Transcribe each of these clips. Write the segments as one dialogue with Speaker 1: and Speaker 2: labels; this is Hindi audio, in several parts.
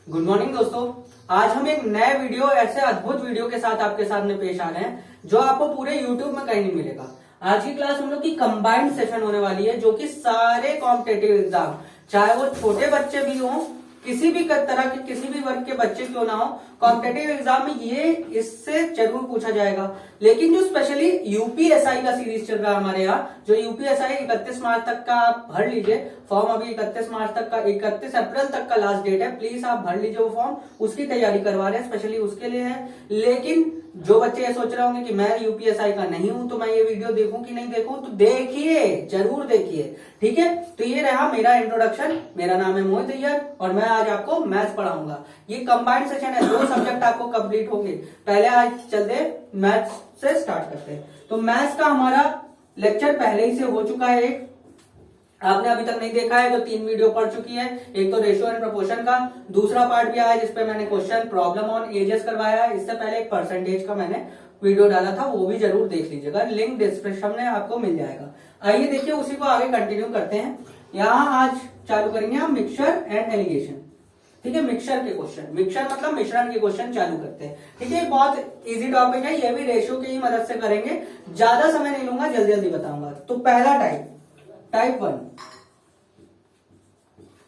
Speaker 1: गुड मॉर्निंग दोस्तों। आज हम एक नए वीडियो, ऐसे अद्भुत वीडियो के साथ आपके सामने पेश आ रहे हैं जो आपको पूरे यूट्यूब में कहीं नहीं मिलेगा। आज की क्लास हम लोग की कंबाइंड सेशन होने वाली है, जो कि सारे कॉम्पिटेटिव एग्जाम, चाहे वो छोटे बच्चे भी हों, किसी भी तरह के किसी भी वर्ग के बच्चे क्यों ना हो, कॉम्पिटेटिव एग्जाम में ये इससे जरूर पूछा जाएगा। लेकिन जो स्पेशली यूपीएसआई का सीरीज चल रहा है हमारे यहाँ, जो यूपीएसआई 31 मार्च तक का आप भर लीजिए फॉर्म। अभी 31 मार्च तक का, 31 अप्रैल तक का लास्ट डेट है। प्लीज आप भर लीजिए वो फॉर्म, उसकी तैयारी करवा रहे हैं, स्पेशली उसके लिए है। लेकिन जो बच्चे ये सोच रहे होंगे कि मैं यूपीएसआई का नहीं हूं तो मैं ये वीडियो देखूं कि नहीं देखूं, तो देखिए, जरूर देखिए, ठीक है। तो ये रहा मेरा इंट्रोडक्शन। मेरा नाम है मोहित अय्यर और मैं आज आपको मैथ्स पढ़ाऊंगा। ये कंबाइंड सेशन है, 2 सब्जेक्ट आपको कंप्लीट होंगे। पहले आज चलते मैथ्स से स्टार्ट करते हैं। तो मैथ्स का हमारा लेक्चर पहले ही से हो चुका है एक, आपने अभी तक नहीं देखा है, जो 3 वीडियो पढ़ चुकी है। एक तो रेशियो एंड प्रोपोर्शन का, दूसरा पार्ट भी आया जिसपे मैंने क्वेश्चन प्रॉब्लम ऑन एजेस करवाया है। इससे पहले एक परसेंटेज का मैंने वीडियो डाला था, वो भी जरूर देख लीजिएगा, लिंक डिस्क्रिप्शन में आपको मिल जाएगा। आइए देखिए, उसी को आगे कंटिन्यू करते हैं। यहाँ आज चालू करेंगे हम मिक्सचर एंड एलिगेशन, ठीक है। मिक्सचर के क्वेश्चन, मिक्सचर मतलब मिश्रण के क्वेश्चन चालू करते हैं, ठीक है। बहुत इजी टॉपिक है, ये भी रेशियो की ही मदद से करेंगे। ज्यादा समय नहीं लूंगा, जल्दी जल्दी बताऊंगा। तो पहला टाइप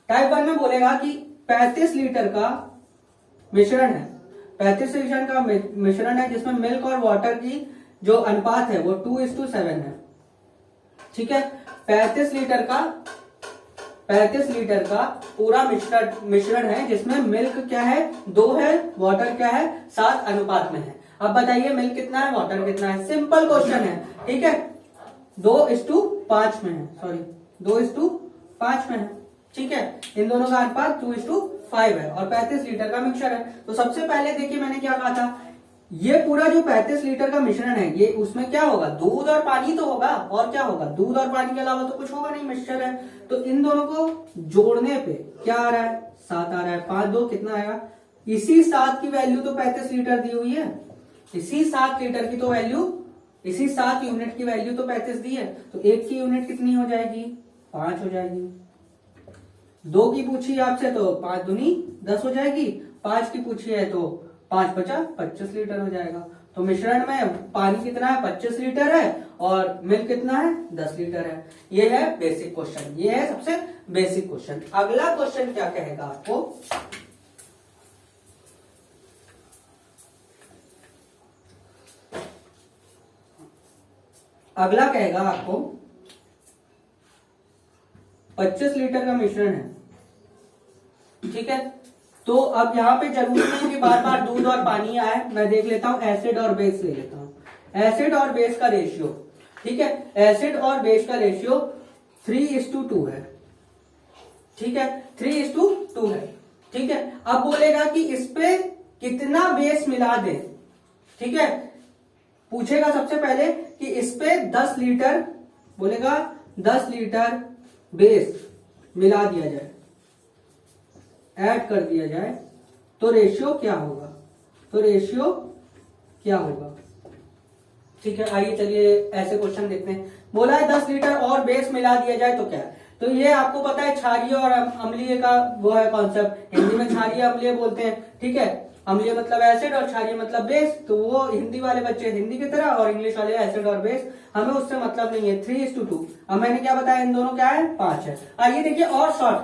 Speaker 1: 1 में बोलेगा कि 35 लीटर का मिश्रण है, 35 लीटर का मिश्रण है जिसमें मिल्क और वाटर की जो अनुपात है वो 2:7 है, ठीक है। 35 लीटर का पूरा मिश्रण है जिसमें मिल्क क्या है, 2 है, वाटर क्या है, 7 अनुपात में है। अब बताइए मिल्क कितना है, वाटर कितना है। सिंपल क्वेश्चन है, ठीक है। 2:5 में है, सॉरी 2:5 में है, ठीक है। इन दोनों का अनुपात 2:5 है और 35 लीटर का मिक्सचर है। तो सबसे पहले देखिए मैंने क्या कहा था, ये पूरा जो 35 लीटर का मिश्रण है, ये उसमें क्या होगा, दूध और पानी तो होगा, और क्या होगा, दूध और पानी के अलावा तो कुछ होगा नहीं, मिक्सचर है। तो इन दोनों को जोड़ने पे क्या आ रहा है, 7 आ रहा है। 5 2 कितना आएगा, इसी 7 की वैल्यू तो 35 लीटर दी हुई है, इसी 7 लीटर की तो वैल्यू, इसी 7 यूनिट की वैल्यू तो 35 दी है। तो 1 की यूनिट कितनी हो जाएगी, 5 हो जाएगी। 2 की पूछी आपसे तो 5 दूनी 10 हो जाएगी। 5 की पूछी है तो 5 5 25 लीटर हो जाएगा। तो मिश्रण में पानी कितना है, 25 लीटर है, और मिल्क कितना है, 10 लीटर है। ये है बेसिक क्वेश्चन, ये है सबसे बेसिक क्वेश्चन। अगला क्वेश्चन क्या कहेगा आपको, अगला कहेगा आपको 25 लीटर का मिश्रण है, ठीक है। तो अब यहाँ पे जरूरी नहीं कि बार बार दूध और पानी आए, मैं देख लेता हूं, एसिड और बेस ले लेता हूं। एसिड और बेस का रेशियो, ठीक है, एसिड और बेस का रेशियो 3:2 है, ठीक है, 3:2 है, ठीक है। अब बोलेगा कि इस पे कितना बेस मिला दे, ठीक है। पूछेगा सबसे पहले कि इस पे 10 लीटर, बोलेगा 10 लीटर बेस मिला दिया जाए, ऐड कर दिया जाए, तो रेशियो क्या होगा, तो रेशियो क्या होगा, ठीक है। आइए चलिए ऐसे क्वेश्चन देखते हैं। बोला है 10 लीटर और बेस मिला दिया जाए तो क्या है। तो ये आपको पता है क्षारीय और अम्लीय का वो है कॉन्सेप्ट, हिंदी में क्षारीय अम्लीय बोलते हैं, ठीक है। अम्लीय मतलब एसिड और क्षारीय मतलब बेस। तो वो हिंदी वाले बच्चे हिंदी की तरह और इंग्लिश वाले एसिड और बेस, हमें उससे मतलब नहीं है। 3:2। अब मैंने क्या बताया, इन दोनों क्या है, 5 है। आइए देखिए और शॉर्ट,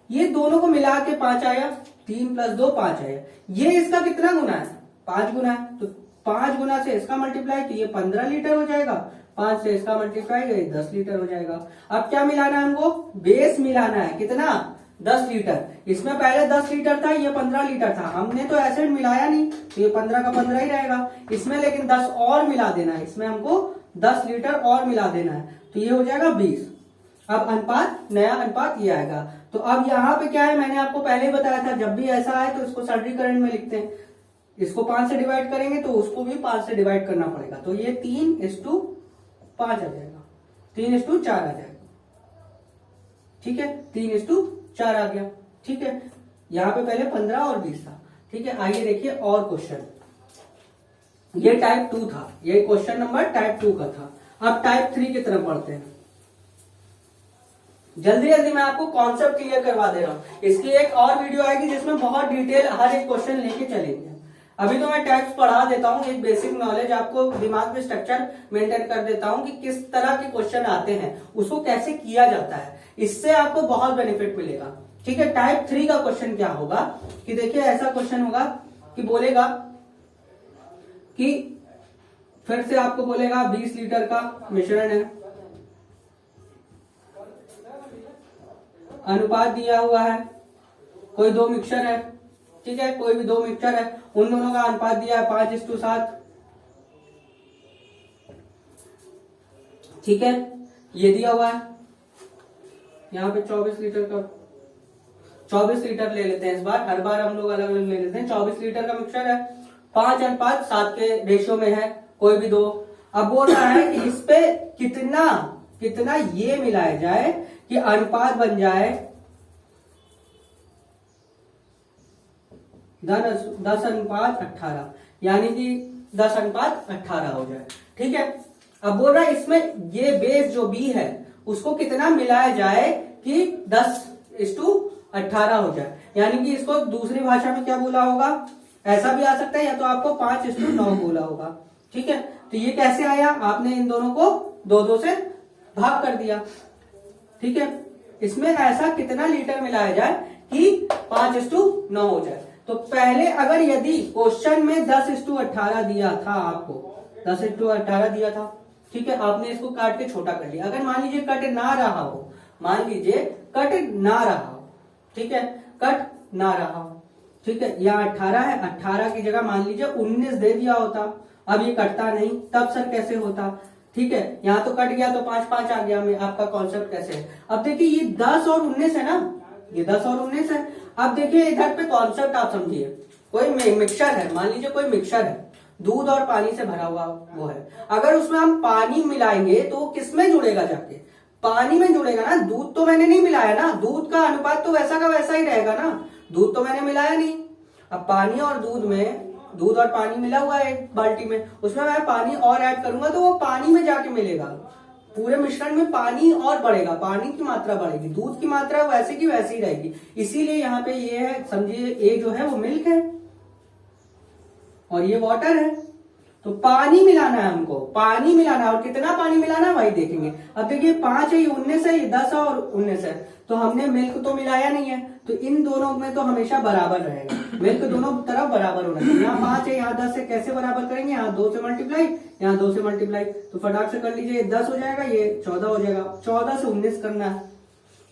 Speaker 1: ये दोनों को मिला के 5 आया, 3 + 2 5 आया। ये इसका कितना गुना है, 5 गुना है। तो 5 गुना से इसका मल्टीप्लाई, तो ये 15 लीटर हो जाएगा। 5 से इसका मल्टीप्लाई, ये 10 लीटर हो जाएगा। अब क्या मिलाना है हमको, बेस मिलाना है, कितना, 10 लीटर। इसमें पहले 10 लीटर था, ये 15 लीटर था। हमने तो एसिड मिलाया नहीं, तो ये 15 का 15 ही रहेगा। इसमें लेकिन 10 और मिला देना है, इसमें हमको 10 लीटर और मिला देना है, तो ये हो जाएगा 20। अब अनुपात, नया अनुपात ये आएगा। तो अब यहाँ पे क्या है, मैंने आपको पहले ही बताया था, जब भी ऐसा आए तो इसको सरलीकरण में लिखते हैं। इसको 5 से डिवाइड करेंगे तो उसको भी 5 से डिवाइड करना पड़ेगा। तो ये 3:5 आ जाएगा, 3:4 आ जाएगा, ठीक है। 3:4 आ गया, ठीक है। यहाँ पे पहले 15 और 20 था, ठीक है। आइए देखिए और क्वेश्चन, ये टाइप 2 था, ये क्वेश्चन नंबर टाइप 2 का था। अब टाइप 3 की तरफ बढ़ते हैं। जल्दी जल्दी मैं आपको कॉन्सेप्ट क्लियर करवा दे रहा हूँ। इसकी एक और वीडियो आएगी जिसमें बहुत डिटेल हर एक क्वेश्चन लेके चलेंगे। अभी तो मैं टाइप्स पढ़ा देता हूँ, एक बेसिक नॉलेज आपको दिमाग में स्ट्रक्चर मेंटेन कर देता हूँ कि किस तरह के क्वेश्चन आते हैं, उसको कैसे किया जाता है। इससे आपको बहुत बेनिफिट मिलेगा। ठीक है, टाइप 3 का क्वेश्चन क्या होगा कि देखिए ऐसा क्वेश्चन होगा कि बोलेगा कि फिर से आपको बोलेगा 20 लीटर का मिश्रण है, अनुपात दिया हुआ है, कोई दो मिक्सचर है, ठीक है, कोई भी दो मिक्सचर है, उन दोनों का अनुपात दिया है 5:7। ठीक है, ये दिया हुआ है, यहाँ पे 24 लीटर का 24 लीटर ले लेते हैं इस बार, हर बार हम लोग अलग अलग ले लेते हैं। 24 लीटर का मिक्सचर है, 5:7 के रेशियो में है, कोई भी दो। अब बोल रहा है कि इस पे कितना कितना ये मिलाया जाए कि अनुपात बन जाए 10:18, यानी कि 10:18 हो जाए। ठीक है, अब बोल रहा है इसमें ये बेस जो बी है उसको कितना मिलाया जाए कि 10:18 हो जाए, यानी कि इसको दूसरी भाषा में क्या बोला होगा, ऐसा भी आ सकता है या तो आपको 5:9 बोला होगा। ठीक है, तो ये कैसे आया, आपने इन दोनों को 2-2 से भाग कर दिया। ठीक है, इसमें ऐसा कितना लीटर मिलाया जाए कि 5:9 हो जाए। तो पहले अगर यदि क्वेश्चन में 10:18 दिया था, आपको 10:18 दिया था, ठीक है, आपने इसको काट के छोटा कर लिया। अगर मान लीजिए कट ना रहा हो, मान लीजिए कट ना रहा हो, ठीक है, कट ना रहा हो, ठीक है, यहाँ 18 है, 18 की जगह मान लीजिए 19 दे दिया होता। अब ये कटता नहीं, तब सर कैसे होता। ठीक है, यहाँ तो कट गया तो 5-5 आ गया। में आपका कॉन्सेप्ट कैसे है, अब देखिए ये 10 और 19 है ना, ये 10 और 19 है। अब देखिए इधर पे कॉन्सेप्ट आप समझिए, कोई मिक्सचर है, मान लीजिए कोई मिक्सचर है, दूध और पानी से भरा हुआ वो है। अगर उसमें हम पानी मिलाएंगे तो किस में जुड़ेगा, जाके पानी में जुड़ेगा ना। दूध तो मैंने नहीं मिलाया ना, दूध का अनुपात तो वैसा का वैसा ही रहेगा ना, दूध तो मैंने मिलाया नहीं। अब पानी और दूध में, दूध और पानी मिला हुआ है एक बाल्टी में, उसमें मैं पानी और ऐड करूंगा तो वो पानी में जाके मिलेगा। पूरे मिश्रण में पानी और बढ़ेगा, पानी की मात्रा बढ़ेगी, दूध की मात्रा वैसे की वैसी ही रहेगी। इसीलिए यहाँ पे ये है, समझिए ए जो है वो मिल्क है और ये वाटर है। तो पानी मिलाना है हमको, पानी मिलाना है, और कितना पानी मिलाना है वही देखेंगे। अब देखिए 5 है, ये 19 है, ये 10 और 19 है, तो हमने मिल्क तो मिलाया नहीं है, तो इन दोनों में तो हमेशा बराबर रहेगा, मिल्क दोनों तरफ बराबर होना चाहिए। यहाँ 5 है, यहाँ 10 है, कैसे बराबर करेंगे, यहाँ 2 से मल्टीप्लाई, यहाँ 2 से मल्टीप्लाई, तो फटाक से कर लीजिए, 10 हो जाएगा, ये 14 हो जाएगा। 14 से 19 करना है,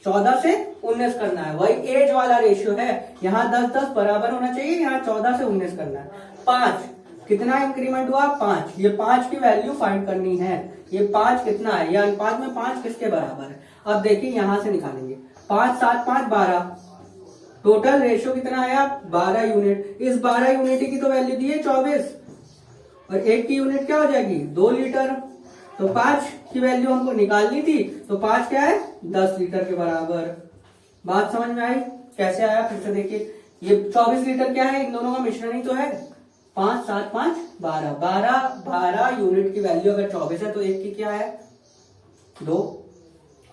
Speaker 1: 14 से 19 करना है, वही एज वाला रेशियो है। यहाँ 10-10 बराबर होना चाहिए, यहाँ 14 से 19 करना है। 5 कितना इंक्रीमेंट हुआ, 5, ये 5 की वैल्यू फाइंड करनी है। ये 5 कितना है, ये अनुपात में 5 किसके बराबर है। अब देखिए यहां से निकालेंगे, 5 7 5 12, टोटल रेशियो कितना आया, 12 यूनिट। इस 12 यूनिट की तो वैल्यू दी है 24, और 1 की यूनिट क्या हो जाएगी, 2 लीटर। तो 5 की वैल्यू हमको निकालनी थी, तो 5 क्या है, 10 लीटर के बराबर। बात समझ में आई, कैसे आया, फिर से देखिए, ये 24 लीटर क्या है, इन दोनों का मिश्रण ही तो है। 5 7 5 12, 12 यूनिट की वैल्यू अगर 24 है तो 1 की क्या है, 2,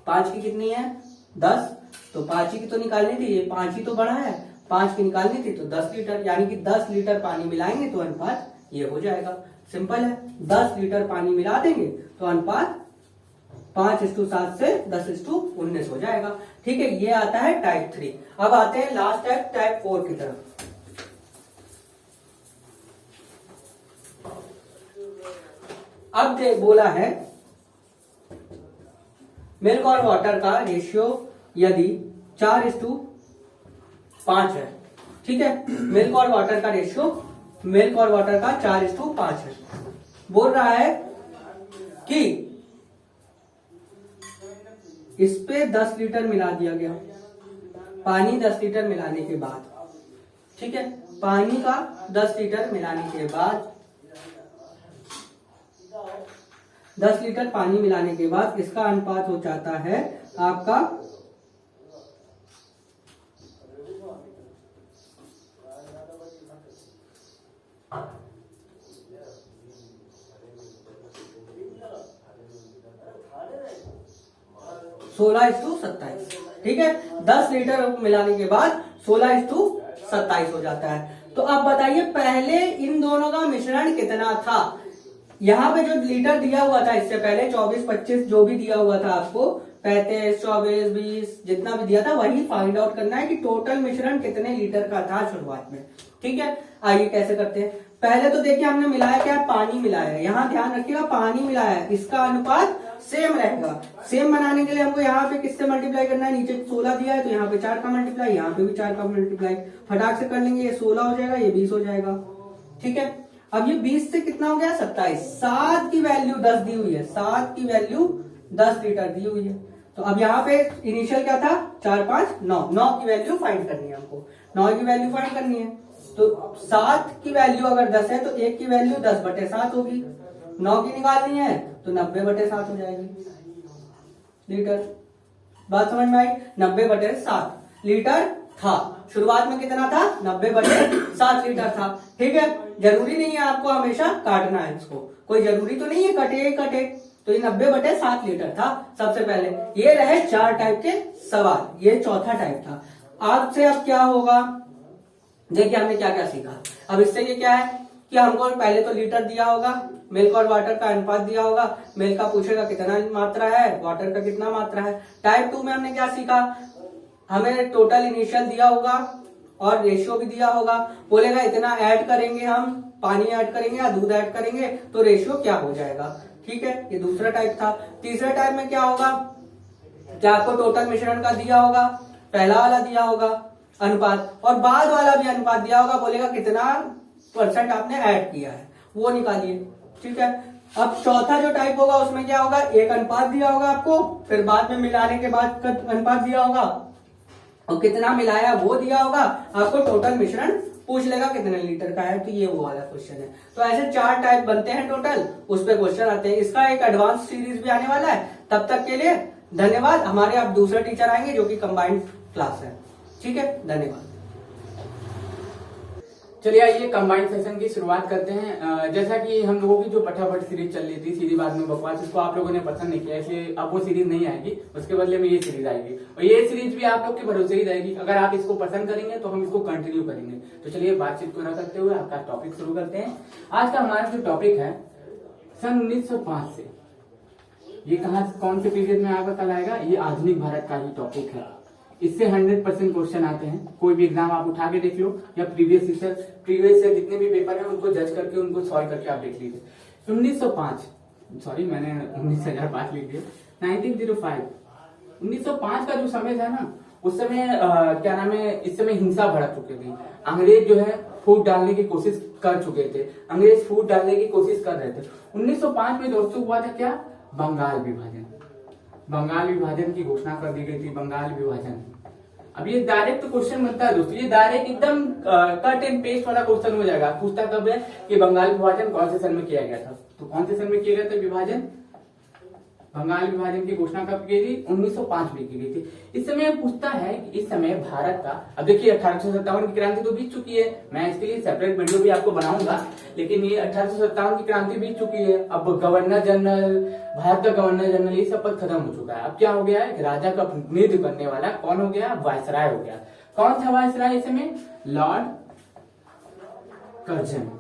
Speaker 1: 5 की कितनी है, 10, तो 5 की तो निकालनी थी, ये 5 ही तो बड़ा है, 5 की निकालनी थी तो 10 लीटर, यानी कि 10 लीटर पानी मिलाएंगे तो अनुपात ये हो जाएगा। सिंपल है, 10 लीटर पानी मिला देंगे तो अनुपात 5:7 से 10:19 हो जाएगा। ठीक है, ये आता है टाइप 3। अब आते हैं लास्ट टाइप 4 की तरफ। अब बोला है मिल्क और वाटर का रेशियो यदि 4:5 है, ठीक है, मिल्क और वाटर का रेशियो, मिल्क और वाटर का 4:5 है। बोल रहा है कि इस पे 10 लीटर मिला दिया गया, पानी 10 लीटर मिलाने के बाद, ठीक है, पानी का 10 लीटर मिलाने के बाद, 10 लीटर पानी मिलाने के बाद इसका अनुपात हो जाता है आपका 0.5 16:27। ठीक है, 10 लीटर मिलाने के बाद 16:27 हो जाता है। तो अब बताइए पहले इन दोनों का मिश्रण कितना था। यहाँ पे जो लीटर दिया हुआ था इससे पहले 24, 25 जो भी दिया हुआ था आपको, 35, 24, 20 जितना भी दिया था वही फाइंड आउट करना है कि टोटल मिश्रण कितने लीटर का था शुरुआत में। ठीक है, आइए कैसे करते हैं। पहले तो देखिए हमने मिलाया क्या, पानी मिलाया है। यहाँ ध्यान रखिएगा पानी मिलाया है, इसका अनुपात सेम रहेगा। सेम बनाने के लिए हमको यहाँ पे किससे मल्टीप्लाई करना है, नीचे 16 दिया है तो यहाँ पे 4 का मल्टीप्लाई, यहाँ पे भी 4 का मल्टीप्लाई, फटाक से कर लेंगे। ये 16 हो जाएगा, ये 20 हो जाएगा। ठीक है, अब ये 20 से कितना हो गया 27। 7 की वैल्यू 10 दी हुई है, 7 की वैल्यू 10 लीटर दी हुई है। तो अब यहाँ पे इनिशियल क्या था 4, 5, 9, 9 की वैल्यू फाइंड करनी है हमको, 9 की वैल्यू फाइंड करनी है। तो 7 की वैल्यू अगर 10 है तो 1 की वैल्यू 10/7 होगी। 9 की निकालनी है तो 90/7 हो जाएगी लीटर। बात समझ में आई, 90/7 लीटर था। शुरुआत में कितना था 90/7 लीटर था। ठीक है, जरूरी नहीं है आपको हमेशा काटना है इसको, कोई जरूरी तो नहीं है कटे ही कटे। तो ये 90/7 लीटर था सबसे पहले। ये रहे 4 टाइप के सवाल, ये चौथा टाइप था। आपसे अब क्या होगा, देखिए हमने क्या क्या सीखा। अब इससे ये क्या है कि हमको पहले तो लीटर दिया होगा, मिल्क और वाटर का अनुपात दिया होगा। मिल्क का पूछेगा कितना मात्रा है, वाटर का कितना मात्रा है। टाइप 2 में हमने क्या सीखा, हमें टोटल इनिशियल दिया होगा और रेशियो भी दिया होगा। बोलेगा इतना ऐड करेंगे, हम पानी ऐड करेंगे या दूध ऐड करेंगे तो रेशियो क्या हो जाएगा। ठीक है, ये दूसरा टाइप था। तीसरा टाइप में क्या होगा, क्या आपको टोटल मिश्रण का दिया होगा, पहला वाला दिया होगा अनुपात, और बाद वाला भी अनुपात दिया होगा। बोलेगा कितना % आपने ऐड किया है वो निकालिए। ठीक है, अब चौथा जो टाइप होगा उसमें क्या होगा, एक अनुपात दिया होगा आपको, फिर बाद में मिलाने के बाद का अनुपात दिया होगा और कितना मिलाया वो दिया होगा। आपको टोटल मिश्रण पूछ लेगा कितने लीटर का है, तो ये वो वाला क्वेश्चन है। तो ऐसे 4 टाइप बनते हैं टोटल, उस पे क्वेश्चन आते हैं। इसका एक एडवांस सीरीज भी आने वाला है। तब तक के लिए धन्यवाद। हमारे अब दूसरे टीचर आएंगे जो कि कंबाइंड क्लास है। ठीक है, धन्यवाद।
Speaker 2: चलिए आइए कंबाइंड सेशन की शुरुआत करते हैं। जैसा कि हम लोगों की जो पटापट सीरीज चल रही थी, सीधी बात में बकवास, इसको आप लोगों ने पसंद नहीं किया, इसलिए अब वो सीरीज नहीं आएगी, उसके बदले में ये सीरीज आएगी। और ये सीरीज भी आप लोग के भरोसे ही रहेगी। अगर आप इसको पसंद करेंगे तो हम इसको कंटिन्यू करेंगे। तो चलिए बातचीत को न करते हुए आपका टॉपिक शुरू करते हैं। आज का हमारा जो टॉपिक है सन 1905 से, ये कौन से पीरियड में आएगा, कल आएगा, ये आधुनिक भारत का ही टॉपिक है। इससे 100% क्वेश्चन आते हैं। कोई भी एग्जाम आप उठा के देख लो या प्रीवियस ईयर जितने भी पेपर हैं उनको जज करके उनको सॉल्व करके आप देख लीजिए। 1905, सॉरी मैंने 1905 लिख दिया, 1905 का जो समय था ना, उस समय क्या नाम है, इस समय हिंसा भड़क चुकी थी। अंग्रेज जो है फूट डालने की कोशिश कर चुके थे, अंग्रेज फूट डालने की कोशिश कर रहे थे। 1905 में दोस्तों हुआ था क्या, बंगाल विभाजन। बंगाल विभाजन की घोषणा कर दी गई थी, बंगाल विभाजन। अब ये डायरेक्ट क्वेश्चन बनता है दोस्तों, ये डायरेक्ट एकदम कट एंड पेस्ट वाला क्वेश्चन हो जाएगा। पूछता कब है कि बंगाल विभाजन कौन से सन में किया गया था, तो कौन से सन में किया गया था विभाजन, बंगाल विभाजन की घोषणा कब की गई थी, 1905 में की गई थी। इस समय पूछता है कि इस समय भारत का, अब देखिए 1857 की क्रांति तो बीत चुकी है, मैं इसके लिए सेपरेट वीडियो भी आपको बनाऊंगा, लेकिन ये 1857 की क्रांति बीत चुकी है। अब गवर्नर जनरल, भारत का गवर्नर जनरल, ये सब पद खत्म हो चुका है। अब क्या हो गया है, राजा का प्रतिनिधित्व करने वाला कौन हो गया, वायसराय हो गया। कौन था वायसराय इस समय, लॉर्ड कर्जन।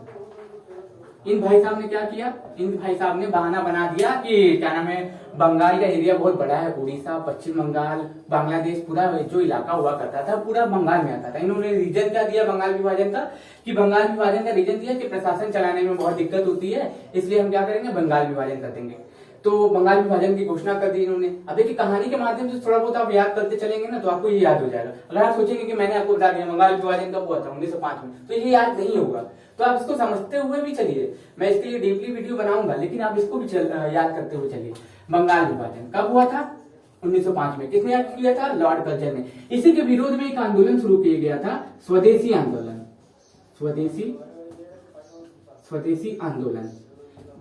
Speaker 2: इन भाई साहब ने क्या किया, इन भाई साहब ने बहाना बना दिया कि क्या नाम है, बंगाल का एरिया बहुत बड़ा है, उड़ीसा, पश्चिम बंगाल, बांग्लादेश, पूरा जो इलाका हुआ करता था पूरा बंगाल में आता था। इन्होंने रीजन क्या दिया बंगाल विभाजन का, कि बंगाल विभाजन का रीजन दिया कि प्रशासन चलाने में बहुत दिक्कत होती है, इसलिए हम क्या करेंगे, बंगाल विभाजन कर देंगे। तो बंगाल विभाजन की घोषणा कर दी इन्होंने। अब देखिए कहानी के माध्यम से थोड़ा बहुत आप याद करते चलेंगे ना तो आपको ये याद हो जाएगा। अगर आप सोचेंगे कि मैंने आपको बता दिया बंगाल विभाजन कब हुआ था 1905 में, तो ये याद नहीं होगा। तो आप इसको समझते हुए भी चलिए, मैं इसके लिए डीपली वीडियो बनाऊंगा, लेकिन आप इसको भी याद करते हुए चलिए। बंगाल विभाजन कब हुआ था, 1905 में। किसने याद किया था, लॉर्ड कर्जन ने। इसी के विरोध में एक आंदोलन शुरू किया गया था, स्वदेशी आंदोलन। स्वदेशी आंदोलन।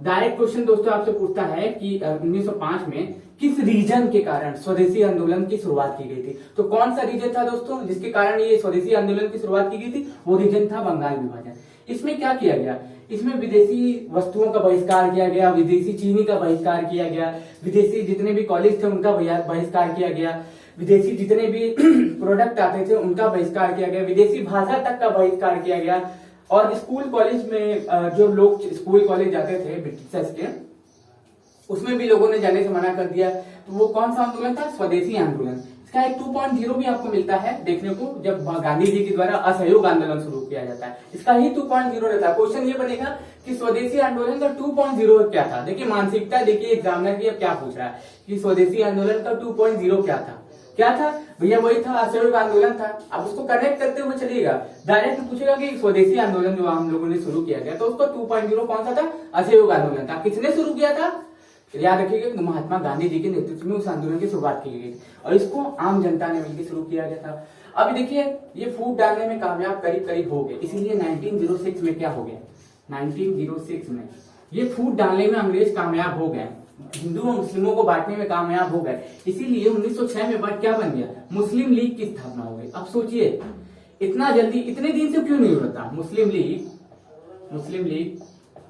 Speaker 2: डायरेक्ट क्वेश्चन दोस्तों आपसे पूछता है कि 1905 में किस रीजन के कारण स्वदेशी आंदोलन की शुरुआत की गई थी। तो कौन सा रीजन था दोस्तों जिसके कारण ये स्वदेशी आंदोलन की शुरुआत की गई थी? वो रीजन था बंगाल विभाजन। इसमें क्या किया गया? इसमें विदेशी वस्तुओं का बहिष्कार किया गया, विदेशी चीनी का बहिष्कार किया गया, विदेशी जितने भी कॉलेज थे उनका बहिष्कार किया गया, विदेशी जितने भी प्रोडक्ट आते थे उनका बहिष्कार किया गया, विदेशी भाषा तक का बहिष्कार किया गया। और स्कूल कॉलेज में जो लोग स्कूल कॉलेज जाते थे ब्रिटिशर्स के, उसमें भी लोगों ने जाने से मना कर दिया। तो वो कौन सा आंदोलन था? स्वदेशी आंदोलन। इसका एक 2.0 भी आपको मिलता है देखने को, जब गांधी जी के द्वारा असहयोग आंदोलन शुरू किया जाता है, इसका ही 2.0 रहता है। क्वेश्चन ये बनेगा कि स्वदेशी आंदोलन का 2.0 क्या था। देखिए मानसिकता, देखिए एग्जामिनर भी अब क्या पूछ रहा है कि स्वदेशी आंदोलन का 2.0 क्या था। क्या था भैया? वही था, असहयोग आंदोलन था। अब उसको कनेक्ट करते हुए चलिएगा, डायरेक्ट पूछेगा कि स्वदेशी आंदोलन जो हम लोगों ने शुरू किया गया, तो उसका 2.0 कौन सा था? असहयोग आंदोलन था। किसने शुरू किया था? याद रखिएगा, महात्मा गांधी जी के नेतृत्व में उस आंदोलन की शुरुआत की गई थी और इसको आम जनता ने मिलकर शुरू किया गया था। अब देखिए ये फूट डालने में कामयाब करीब करीब हो गए, इसीलिए 1906 में क्या हो गया? 1906 में ये फूट डालने में अंग्रेज कामयाब हो गए, हिंदू और मुस्लिमों को बांटने में कामयाब हो गए। इसीलिए 1906 में बाद क्या बन गया? मुस्लिम लीग की स्थापना हो गई। अब सोचिए इतना जल्दी, इतने दिन से क्यों नहीं होता? मुस्लिम लीग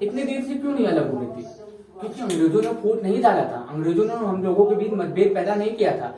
Speaker 2: इतने दिन से क्यों नहीं अलग हो गई थी? क्योंकि अंग्रेजों ने फूट नहीं डाला था, अंग्रेजों ने हम लोगों के बीच मतभेद पैदा नहीं किया था।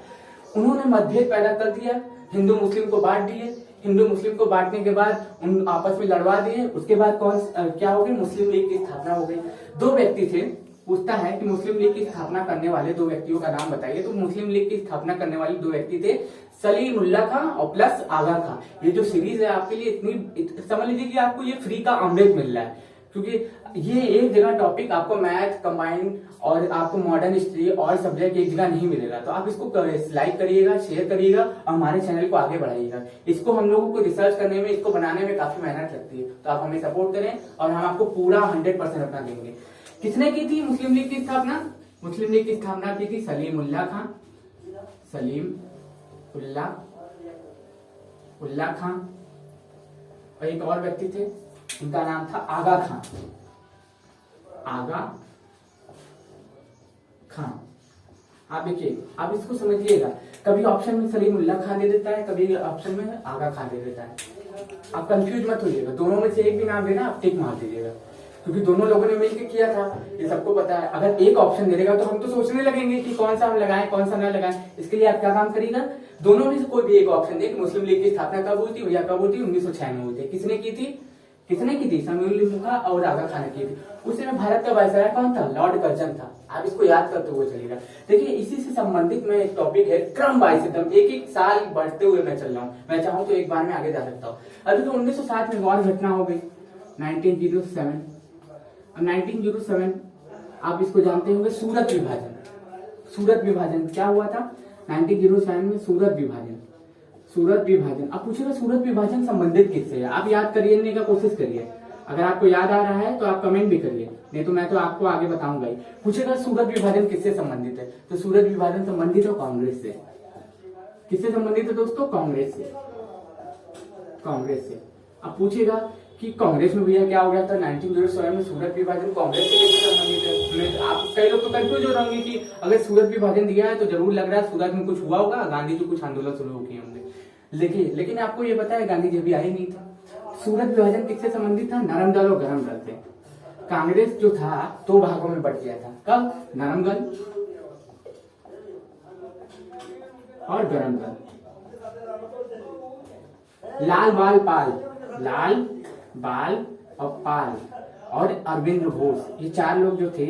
Speaker 2: उन्होंने मतभेद पैदा कर दिया, हिंदू मुस्लिम को बांट दिए, हिंदू मुस्लिम को बांटने के बाद उन आपस में लड़वा दिए। उसके बाद क्या हो गई? मुस्लिम लीग की स्थापना हो गई। दो व्यक्ति थे, पूछता है कि मुस्लिम लीग की स्थापना करने वाले दो व्यक्तियों का नाम बताइए। तो मुस्लिम लीग की स्थापना करने वाले दो व्यक्ति थे सलीमुल्लाह खां और प्लस आगा खां। ये जो सीरीज है आपके लिए इतनी समझ लीजिए कि आपको ये फ्री का अमृत मिल रहा है, क्योंकि ये एक जगह टॉपिक आपको मैथ कंबाइंड और आपको मॉडर्न हिस्ट्री और सब्जेक्ट एक जगह नहीं मिलेगा। तो आप इसको लाइक करिएगा, शेयर करिएगा और हमारे चैनल को आगे बढ़ाइएगा। इसको हम लोगों को रिसर्च करने में, इसको बनाने में काफी मेहनत लगती है, तो आप हमें सपोर्ट करें और हम आपको पूरा 100% अपना देंगे। किसने की थी मुस्लिम लीग की स्थापना? मुस्लिम लीग की स्थापना की थी सलीमुल्लाह खां और एक और व्यक्ति थे, उनका नाम था आगा खां। आप देखिए, आप इसको समझिएगा, कभी ऑप्शन में सलीमुल्लाह खां दे देता है, कभी ऑप्शन में आगा खां दे देता है। आप कंफ्यूज मत होइएगा, दोनों में से एक भी नाम देना, आप टिक मार दीजिएगा, क्योंकि दोनों लोगों ने मिलकर किया था, ये सबको पता है। अगर एक ऑप्शन दे देगा तो हम तो सोचने लगेंगे कि कौन सा हम लगाएं कौन सा न लगाएं। इसके लिए आप क्या काम करिएगा, दोनों में से कोई भी एक ऑप्शन दे कि मुस्लिम लीग की स्थापना कब हुई थी भैया, कब हुई थी? 1906 में हुई थी। किसने की थी? सलीमुल्लाह और आगा खां ने की थी। उस समय भारत का वायसराय कौन था? लॉर्ड कर्जन था। आप इसको याद करते हुए चलिएगा। देखिए इसी से संबंधित में एक टॉपिक है, क्रम वाइज एकदम एक साल बढ़ते हुए मैं चल रहा हूँ। मैं चाहूँ तो एक बार में आगे जा सकता हूँ। अभी तो 1907 में और घटना हो गई, 1907। 1907 आप इसको जानते होंगे, सूरत विभाजन क्या हुआ था? 1907 में सूरत विभाजन। अब पूछेगा सूरत विभाजन संबंधित किससे है? आप याद करने का कोशिश करिए, अगर आपको याद आ रहा है तो आप कमेंट भी करिए, नहीं तो मैं तो आपको आगे बताऊंगा ही। पूछेगा सूरत विभाजन किससे संबंधित है? तो सूरत विभाजन संबंधित है कांग्रेस से। किससे संबंधित है दोस्तों? कांग्रेस से। अब पूछेगा कि कांग्रेस में भैया क्या हो गया था 1907 में? सूरत विभाजन कांग्रेस से कैसे संबंधित है? आप कई लोग तो कंफ्यूज हो रहेंगे कि अगर सूरत विभाजन दिया है तो जरूर लग रहा है सूरत में कुछ हुआ होगा, गांधी जी कुछ आंदोलन शुरू किए होंगे। लेकिन आपको ये पता है गांधी जी भी आए नहीं था। सूरत विभाजन किससे संबंधित था? नरम दल और गरम दल से। कांग्रेस जो था दो भागों में बट गया था। कब? नरम दल और गरम दल। लाल बाल और पाल और अरविंद घोष, ये चार लोग जो थे,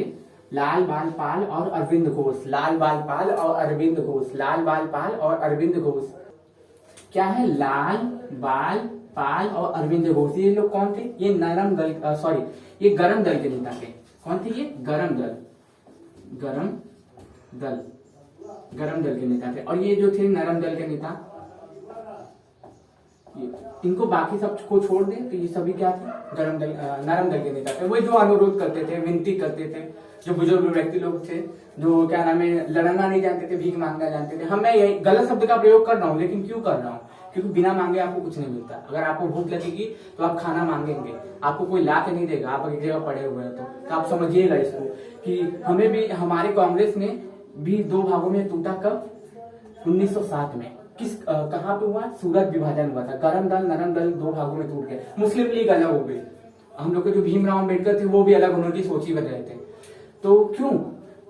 Speaker 2: लाल बाल पाल और अरविंद घोष। क्या है? लाल बाल पाल और अरविंद घोष, ये लोग कौन थे? ये ये गरम दल के नेता थे। कौन थे ये? गरम दल के नेता थे। और ये जो थे नरम दल के नेता, इनको बाकी सब को छोड़ दे तो ये सभी क्या थे? नरम दल के नेता थे। वही जो अनुरोध करते थे, विनती करते थे, जो बुजुर्ग व्यक्ति लोग थे, जो क्या नाम है, लड़ना नहीं जानते थे, भीख मांगना जानते थे। मैं यही गलत शब्द का प्रयोग कर रहा हूँ, लेकिन क्यों कर रहा हूँ? क्योंकि बिना मांगे आपको कुछ नहीं मिलता। अगर आपको भूख लगेगी तो आप खाना मांगेंगे, आपको कोई ला के नहीं देगा, आप एक जगह पड़े हुए हैं तो आप समझिएगा इसको कि हमें भी, हमारे कांग्रेस ने भी दो भागों में टूटा कब? 1907 में। कहाँ पे हुआ? सूरत विभाजन हुआ था। गरम दल नरम दल दो भागों में टूट गए, मुस्लिम लीग अलग हो गई, हम लोग के जो भीमराव अम्बेडकर थे वो भी अलग, उन्होंने सोच ही बदले थे। तो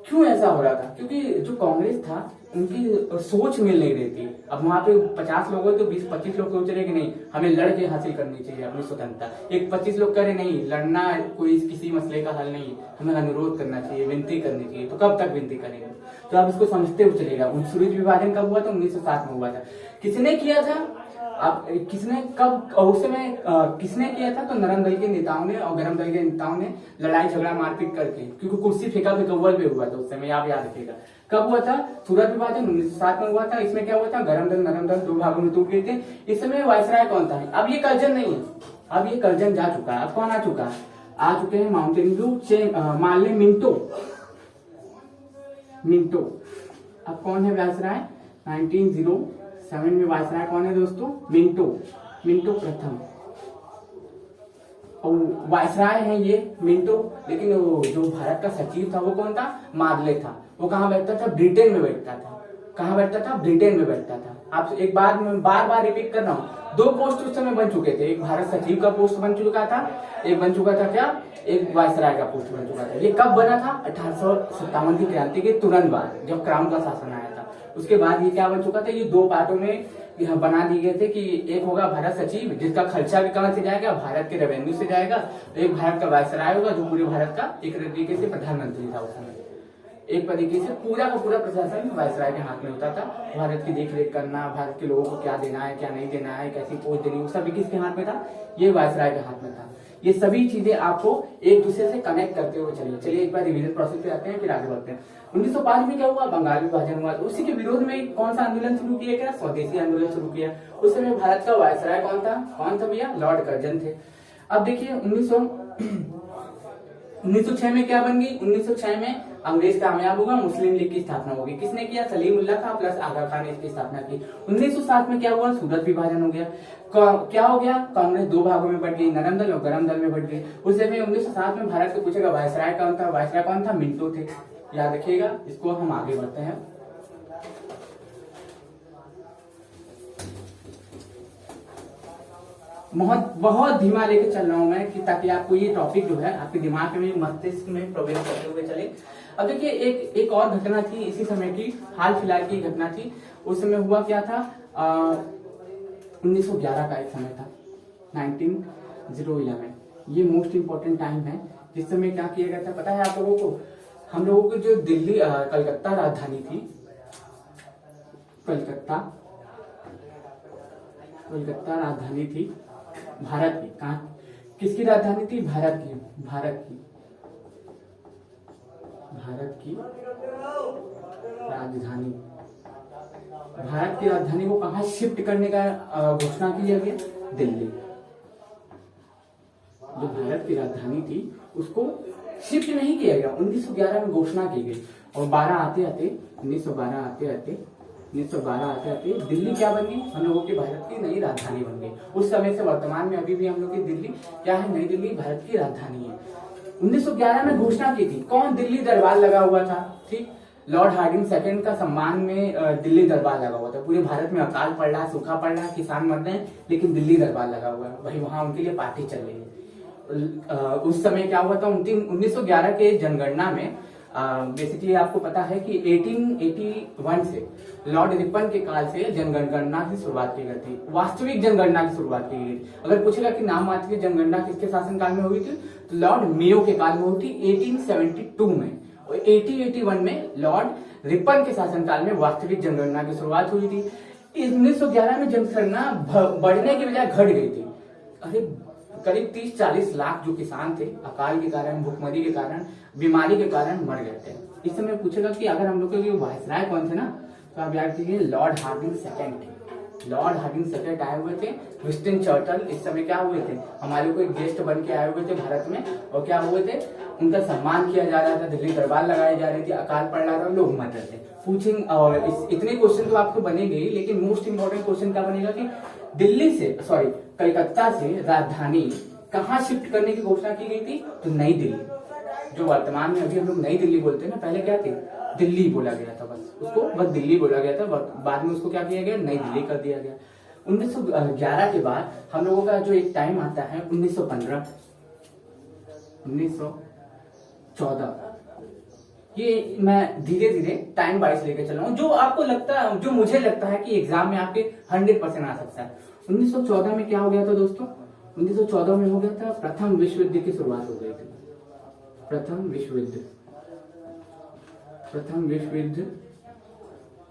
Speaker 2: क्यों ऐसा हो रहा था? क्योंकि जो कांग्रेस था उनकी सोच मिल नहीं रही थी। अब वहां पे 50 लोग हो तो 20-25 लोग सोच रहे कि नहीं हमें लड़के हासिल करनी चाहिए अपनी स्वतंत्रता। एक 25 लोग करे नहीं, लड़ना कोई किसी मसले का हल नहीं, हमें अनुरोध करना चाहिए, विनती करनी चाहिए। तो कब तक विनती करेंगे? तो आप इसको समझते हुए चलेगा। सूरज विभाजन कब हुआ था? 1907 में हुआ था। किसने किया था? अब किसने कब उस समय किसने किया था? तो नरम दल के नेताओं ने और गरम दल के नेताओं ने लड़ाई झगड़ा मारपीट करके, क्योंकि कुर्सी फेंका भी कव्वल पे हुआ था उस समय, आप याद रखिएगा। कब हुआ था? सूरत विभाजन 1907 में हुआ था। इसमें क्या हुआ था? गरम दल नरम दल दो भागों में टूट गए थे। इस समय वायसराय कौन था? अब ये कर्जन नहीं है, अब ये कर्जन जा चुका है। अब कौन आ चुका है? आ चुके हैं माउंटेन व्यू मानले मिंटो। अब कौन है वायसराय? 1907 में वायसराय कौन है दोस्तों? मिंटो प्रथम। और वायसराय है ये मिंटो, लेकिन वो जो भारत का सचिव था वो कौन था? मार्ले था। वो कहाँ बैठता था? ब्रिटेन में बैठता था। कहाँ बैठता था? ब्रिटेन में बैठता था। आप एक बार मैं बार रिपीट कर रहा हूँ, 2 पोस्ट उस समय बन चुके थे। एक भारत सचिव का पोस्ट बन चुका था, एक बन चुका था क्या? एक वायसराय का पोस्ट बन चुका था। ये कब बना था? 1857 की क्रांति के तुरंत बाद, जब क्राउन का शासन आया था। उसके बाद ये क्या बन चुका था? ये 2 पार्टों में यहाँ बना दिए गए थे कि एक होगा भारत सचिव, जिसका खर्चा भी कहाँ से जाएगा? भारत के रेवेन्यू से जाएगा। एक भारत का वायसराय होगा जो पूरे भारत का एक तरीके से प्रधानमंत्री था उस समय। एक तरीके से पूरा का पूरा प्रशासन वायसराय के हाथ में होता था। भारत की देखरेख करना, भारत के लोगों को क्या देना है क्या नहीं देना है, कैसी पोस्ट देनी, वो सभी किसके हाथ में था? ये वायसराय के हाथ में था। ये सभी चीजें आपको एक दूसरे से कनेक्ट करते हुए चलिए एक बार रिवीजन प्रोसेस पे आते हैं, फिर आगे बढ़ते हैं। 1905 में क्या हुआ? बंगाल विभाजन हुआ। उसी के विरोध में कौन सा आंदोलन शुरू किया गया? स्वदेशी आंदोलन शुरू किया। उस समय भारत का वायसराय कौन था? कौन था भैया? लॉर्ड कर्जन थे। अब देखिए 1906 में क्या बन गई? 1906 में अंग्रेज कामयाब होगा, मुस्लिम लीग की स्थापना होगी। किसने किया? सलीमुल्लाह खां प्लस आगा खान ने इसकी स्थापना की। 1907 में क्या हुआ? सूरत विभाजन हो गया। क्या हो गया? कांग्रेस 2 भागों में बढ़ गई, नरम दल और गरम दल में बढ़ गई। उस समय 1907 में भारत को पूछेगा वायसराय कौन था? वायसराय कौन था? मिंटो थे। याद रखिएगा इसको। हम आगे बढ़ते हैं। बहुत धीमा लेके चल रहा हूं मैं कि ताकि आपको ये टॉपिक जो है आपके दिमाग में, मस्तिष्क में प्रवेश करते हुए चले। अब देखिए एक और घटना थी इसी समय की, हाल फिलहाल की घटना थी। उस समय हुआ क्या था? 1911 का एक समय था, 1911। ये मोस्ट इंपोर्टेंट टाइम है जिस समय क्या किया गया था पता है आप लोगों को? हम लोगों की जो दिल्ली कलकत्ता राजधानी थी, कलकत्ता राजधानी थी भारत की। कहाँ? किसकी राजधानी थी? भारत की राजधानी। भारत की राजधानी को कहाँ शिफ्ट करने का घोषणा किया गया? दिल्ली। जो भारत की राजधानी थी उसको शिफ्ट नहीं किया गया, 1911 में घोषणा की गई। और 1912 आते आते दिल्ली क्या बन गई? हम लोगों के भारत की नई राजधानी बन गई। उस समय से वर्तमान में अभी भी हम लोग की दिल्ली क्या है? नई दिल्ली भारत की राजधानी है। 1911 में घोषणा की थी। कौन? दिल्ली दरबार लगा हुआ था। ठीक, लॉर्ड हार्डिंग सेकंड का सम्मान में दिल्ली दरबार लगा हुआ था। पूरे भारत में अकाल पड़ रहा है, सूखा पड़ रहा है, किसान मर रहे हैं, लेकिन दिल्ली दरबार लगा हुआ है। भाई वहां उनके लिए पार्टी चल रही है। उस समय क्या हुआ था? 1911 के जनगणना में बेसिकली आपको पता है कि 1881 से लॉर्ड रिपन के काल से जनगणना की शुरुआत की गई थी। वास्तविक जनगणना की शुरुआत की गई। अगर पूछेगा कि नाम मात्र की जनगणना किसके शासनकाल में हुई थी, तो लॉर्ड मेयो के काल में हुई थी 1872 में। और 1881 में लॉर्ड रिपन के शासनकाल में वास्तविक जनगणना की शुरुआत हुई थी। 1911 में जनगणना बढ़ने की बजाय घट गई थी। अरे करीब 30-40 लाख जो किसान थे अकाल के कारण, भूखमरी के कारण, बीमारी के कारण मर गए थे। इस समय पूछेगा कि अगर हम लोग के वायसराय कौन थे ना, तो आप याद कीजिए लॉर्ड हार्डिंग सेकंड थे। लॉर्ड हार्डिंग सेकंड आए हुए थे। विंस्टन चर्चिल इस समय क्या हुए थे? हमारे को एक गेस्ट बन के आए हुए थे भारत में। और क्या हुए थे? उनका सम्मान किया जा रहा था, दिल्ली दरबार लगाई जा रही थी, अकाल पड़ रहा था, लोग मर रहे थे। पूछेंगे और इतने क्वेश्चन तो आपको बनेंगे, लेकिन मोस्ट इंपोर्टेंट क्वेश्चन क्या बनेगा कि कलकत्ता से राजधानी कहाँ शिफ्ट करने की घोषणा की गई थी? तो नई दिल्ली, जो वर्तमान में अभी हम लोग नई दिल्ली बोलते हैं ना, पहले क्या थी? दिल्ली बोला गया था, बस दिल्ली बोला गया था। बाद में उसको क्या किया गया, नई दिल्ली कर दिया गया। 1911 के बाद हम लोगों का जो एक टाइम आता है 1915, 1914, ये मैं धीरे धीरे टाइम वाइज लेकर चल रहा हूँ, जो आपको लगता है, जो मुझे लगता है कि एग्जाम में आपके 100% आ सकता है। 1914 में क्या हो गया था दोस्तों, 1914 में हो गया था प्रथम विश्व युद्ध की शुरुआत हो गई थी। प्रथम विश्व युद्ध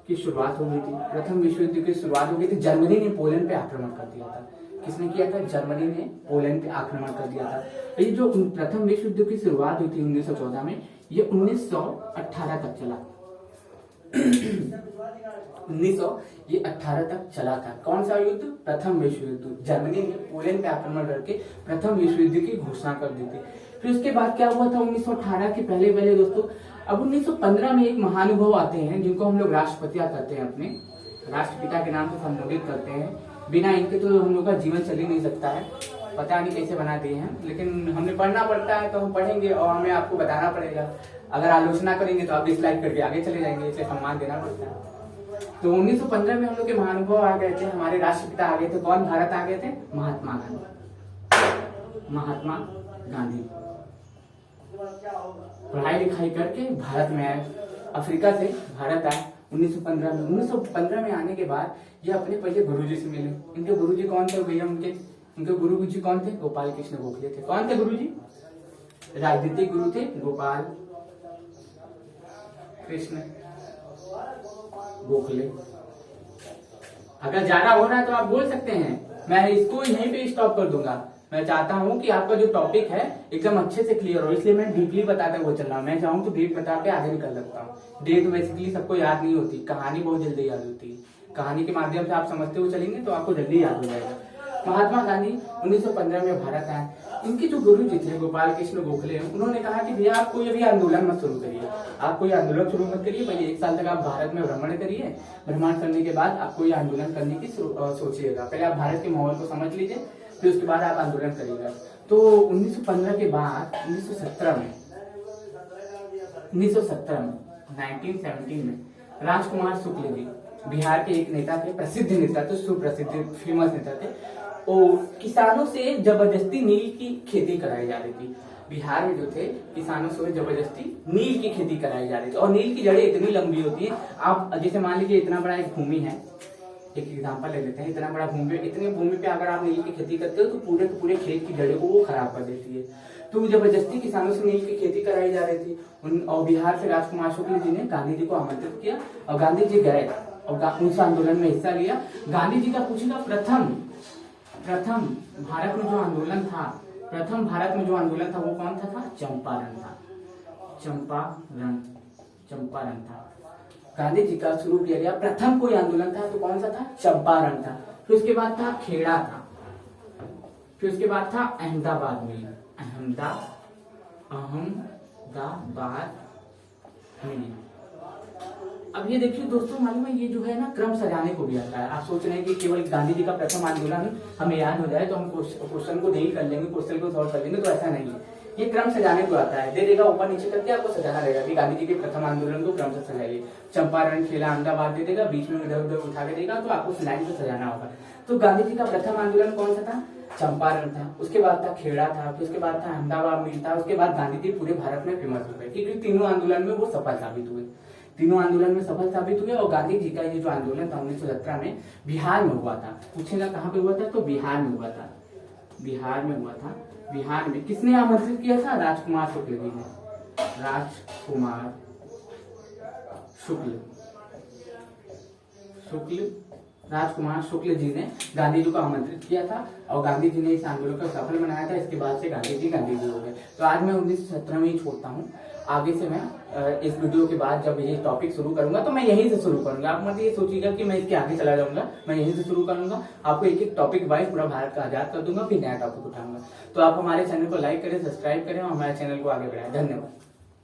Speaker 2: की शुरुआत हो गई थी। प्रथम विश्व युद्ध की शुरुआत हो गई थी। जर्मनी ने पोलैंड पे आक्रमण कर दिया था। किसने किया था, जर्मनी ने पोलैंड पे आक्रमण कर दिया था। ये जो प्रथम विश्व युद्ध की शुरुआत हुई थी 1914 में, ये 1918 तक चला। 1918 तक चला था। कौन सा युद्ध, प्रथम विश्व युद्ध। जर्मनी ने पोलैंड पे आक्रमण करके प्रथम विश्व युद्ध की घोषणा कर दी थी। फिर उसके बाद क्या हुआ था 1918 के पहले दोस्तों, अब 1915 में एक महानुभव आते हैं जिनको हम लोग राष्ट्रपतियां करते हैं, अपने राष्ट्रपिता के नाम से संबोधित करते हैं। बिना इनके तो हम लोग का जीवन चल ही नहीं सकता है, पता नहीं कैसे बना दिए हैं, लेकिन हमें पढ़ना पड़ता है तो हम पढ़ेंगे और हमें आपको बताना पड़ेगा। अगर आलोचना करेंगे तो आप डिसलाइक करके आगे चले जाएंगे, इसलिए सम्मान देना पड़ता है। तो 1915 में हम लोग के महानुभव आ गए थे, हमारे राष्ट्रपिता आ गए थे। कौन भारत आ गए थे, महात्मा गांधी। पढ़ाई लिखाई करके भारत में आए, अफ्रीका से भारत आए 1915 में। 1915 में आने के बाद ये अपने पहले गुरुजी से मिले। इनके गुरुजी कौन थे भैया, उनके गुरुजी कौन थे, गोपाल कृष्ण गोखले थे। कौन थे गुरुजी, राजनीतिक गुरु थे गोपाल कृष्ण गोखले। अगर ज्यादा हो रहा है तो आप बोल सकते हैं, मैं इसको यहीं पे स्टॉप कर दूंगा। मैं चाहता हूं कि आपका जो टॉपिक है एकदम अच्छे से क्लियर हो, इसलिए मैं डीपली बताते हुए चल रहा हूँ। मैं चाहूँ तो डेट बता के आगे निकल सकता हूँ। डेट बेसिकली सबको याद नहीं होती, कहानी बहुत जल्दी याद होती है। कहानी के माध्यम से आप समझते हुए चलेंगे तो आपको जल्दी याद हो जाएगा। महात्मा गांधी 1915 में भारत आए। इनके जो गुरु जी थे गोपाल कृष्ण गोखले, उन्होंने कहा कि भैया आप कोई अभी आंदोलन मत शुरू करिए, आप कोई आंदोलन शुरू मत करिए, पहले 1 साल तक आप भारत में भ्रमण करिए। भ्रमण करने के बाद आप कोई आंदोलन करने की सोचिएगा। पहले आप भारत के माहौल को समझ लीजिए, फिर उसके बाद आप आंदोलन करिएगा। तो 1915 के बाद 1917 में 1917 में राजकुमार शुक्ल जी बिहार के एक नेता थे, प्रसिद्ध नेता थे, सुप्रसिद्ध फेमस नेता थे। और किसानों से जबरदस्ती नील की खेती कराई जा रही थी। बिहार में जो थे किसानों से जबरदस्ती नील की खेती कराई जा रही थी। और नील की जड़ें इतनी लंबी होती है, आप जैसे मान लीजिए इतना बड़ा एक भूमि है, एक एग्जांपल ले लेते हैं, इतना बड़ा भूमि, इतनी भूमि पे अगर आप नील की खेती करते हो तो पूरे के पूरे खेत की जड़ों को वो खराब कर देती है। तो जबरदस्ती किसानों से नील की खेती कराई जा रही थी। और बिहार से राजकुमार शुक्ल जी ने गांधी जी को आमंत्रित किया और गांधी जी गए और उस आंदोलन में हिस्सा लिया। गांधी जी का पूछेगा प्रथम भारत में जो आंदोलन था, प्रथम भारत में जो आंदोलन था वो कौन था, चंपारण था। चंपारण था गांधी जी का शुरू किया गया प्रथम कोई आंदोलन था तो कौन सा था, चंपारण था। फिर उसके बाद था खेड़ा था, फिर उसके बाद था अहमदाबाद में, अहमदाबाद में। अब ये देखिए दोस्तों, मालूम है ये जो है ना क्रम सजाने को भी आता है। आप सोच रहे हैं कि केवल गांधी जी का प्रथम आंदोलन हमें याद हो जाए तो हम क्वेश्चन को डील कर लेंगे, क्वेश्चन को सॉल्व कर लेंगे, तो ऐसा नहीं है। ये क्रम सजाने को आता है, दे देगा ऊपर नीचे करके आपको सजाना रहेगा कि गांधी जी के प्रथम आंदोलन को क्रम से सजाइए। चंपारण, खेड़ा, अहमदाबाद दे देगा, बीच में इधर उधर उठा के देगा, तो आपको उस लाइन से सजाना होगा। तो गांधी जी का प्रथम आंदोलन कौन सा था, चंपारण था। उसके बाद था खेड़ा था, फिर उसके बाद था अहमदाबाद में था। उसके बाद गांधी जी पूरे भारत में फेमस हो गए क्योंकि तीनों आंदोलन में वो सफल साबित हुए, तीनों आंदोलन में सफल साबित हुए। और गांधी जी का ये जो आंदोलन था 1917 में बिहार में हुआ था। पूछेगा कहाँ पे हुआ था, तो बिहार में हुआ था, बिहार में हुआ था। बिहार में किसने आमंत्रित किया था, राजकुमार शुक्ल जी ने, राजकुमार शुक्ल जी ने गांधी जी को आमंत्रित किया था और गांधी जी ने इस आंदोलन को सफल बनाया था। इसके बाद से गांधी जी हो गए। तो आज मैं 1917 में ही छोड़ता हूँ। आगे से मैं इस वीडियो के बाद जब ये टॉपिक शुरू करूंगा तो मैं यहीं से शुरू करूंगा। आप मत ये सोचिएगा कि मैं इसके आगे चला जाऊंगा, मैं यहीं से शुरू करूंगा। आपको एक एक टॉपिक वाइज पूरा भारत का आजाद कर दूंगा, फिर नया टॉपिक उठाऊंगा। तो आप हमारे चैनल को लाइक करें, सब्सक्राइब करें और हमारे चैनल को आगे बढ़ाएं। धन्यवाद।